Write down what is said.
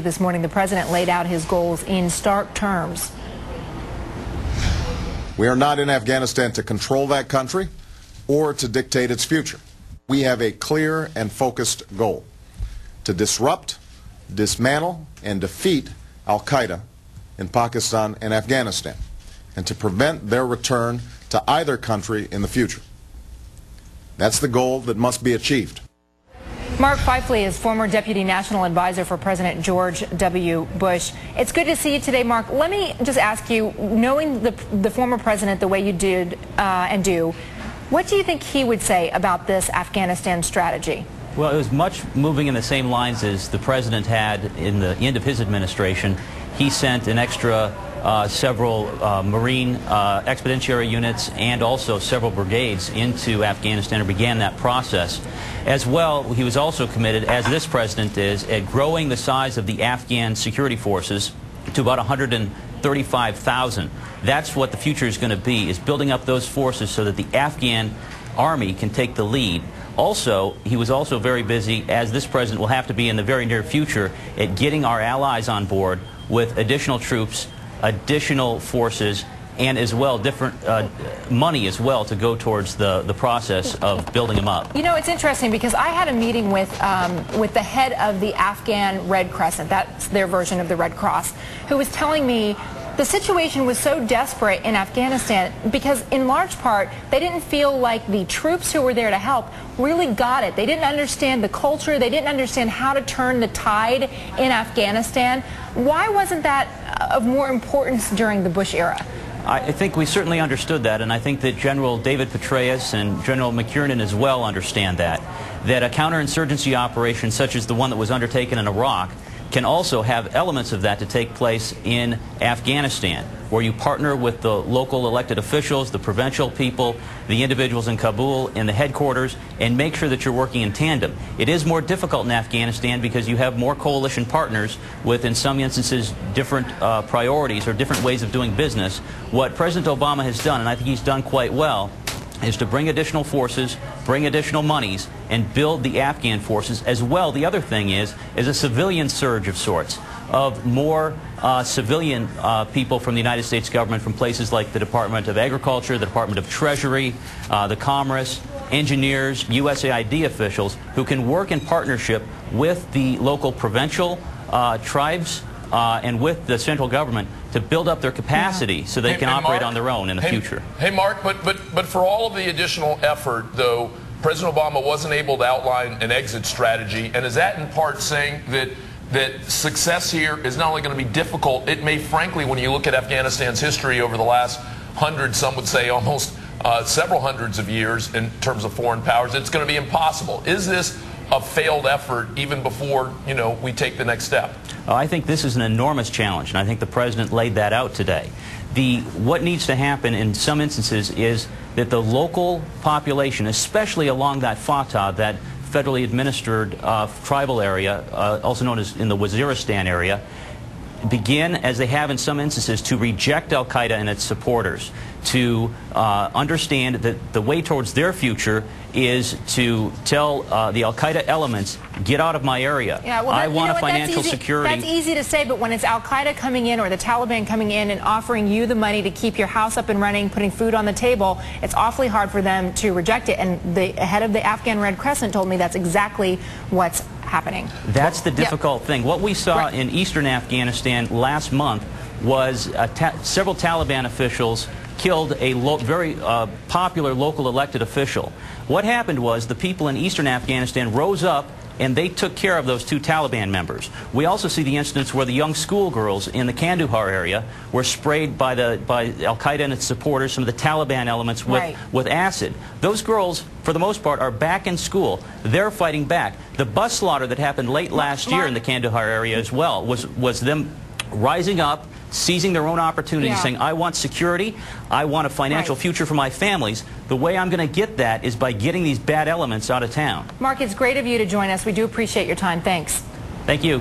strategy this morning. The president laid out his goals in stark terms. We are not in Afghanistan to control that country or to dictate its future. We have a clear and focused goal: to disrupt, dismantle, and defeat al-Qaeda in Pakistan and Afghanistan, and to prevent their return to either country in the future. That's the goal that must be achieved. Mark Pfeifle is former Deputy National Advisor for President George W. Bush. It's good to see you today, Mark. Let me just ask you, knowing the former president the way you did and do, what do you think he would say about this Afghanistan strategy? Well, it was much moving in the same lines as the president had in the end of his administration. He sent an extra several Marine expeditionary units and also several brigades into Afghanistan and began that process. As well, he was also committed, as this president is, at growing the size of the Afghan security forces to about 135,000. That's what the future is going to be, is building up those forces so that the Afghan army can take the lead. Also, he was also very busy, as this president will have to be in the very near future, at getting our allies on board with additional troops, additional forces, and as well different money as well to go towards the process of building them up. You know, it's interesting because I had a meeting with the head of the Afghan Red Crescent, that's their version of the Red Cross, who was telling me the situation was so desperate in Afghanistan because in large part they didn't feel like the troops who were there to help really got it. They didn't understand the culture. They didn't understand how to turn the tide in Afghanistan. Why wasn't that of more importance during the Bush era? I think we certainly understood that, and I think that General David Petraeus and General McKiernan as well understand that a counterinsurgency operation such as the one that was undertaken in Iraq can also have elements of that to take place in Afghanistan, where you partner with the local elected officials, the provincial people, the individuals in Kabul, in the headquarters, and make sure that you're working in tandem. It is more difficult in Afghanistan because you have more coalition partners with, in some instances, different priorities or different ways of doing business. What President Obama has done, and I think he's done quite well, is to bring additional forces, bring additional monies, and build the Afghan forces. As well, the other thing is a civilian surge of sorts, of more civilian people from the United States government, from places like the Department of Agriculture, the Department of Treasury, the Commerce, engineers, USAID officials, who can work in partnership with the local provincial tribes and with the central government to build up their capacity so they can operate on their own in the future. Hey, Mark, but for all of the additional effort, though, President Obama wasn't able to outline an exit strategy, and is that in part saying that success here is not only going to be difficult, it may, frankly, when you look at Afghanistan's history over the last hundred, some would say almost several hundreds of years in terms of foreign powers, it's going to be impossible. Is this a failed effort even before, you know, we take the next step? I think this is an enormous challenge, and I think the president laid that out today. What needs to happen in some instances is that the local population, especially along that FATA, that federally administered tribal area, also known as in the Waziristan area, begin, as they have in some instances, to reject al-Qaeda and its supporters, to understand that the way towards their future is to tell the al-Qaeda elements, get out of my area. Yeah, well, I want a financial security. That's easy to say, but when it's al-Qaeda coming in or the Taliban coming in and offering you the money to keep your house up and running, putting food on the table, it's awfully hard for them to reject it. And the head of the Afghan Red Crescent told me that's exactly what's happening. That's the difficult thing. What we saw in eastern Afghanistan last month was several Taliban officials killed a very popular local elected official. What happened was the people in eastern Afghanistan rose up and they took care of those two Taliban members. We also see the instance where the young schoolgirls in the Kandahar area were sprayed by al-Qaeda and its supporters, some of the Taliban elements, with acid. Those girls, for the most part, are back in school. They're fighting back. The bus slaughter that happened late last year in the Kandahar area as well was them rising up, seizing their own opportunities, saying, I want security, I want a financial future for my families. The way I'm going to get that is by getting these bad elements out of town. Mark, it's great of you to join us. We do appreciate your time. Thanks. Thank you.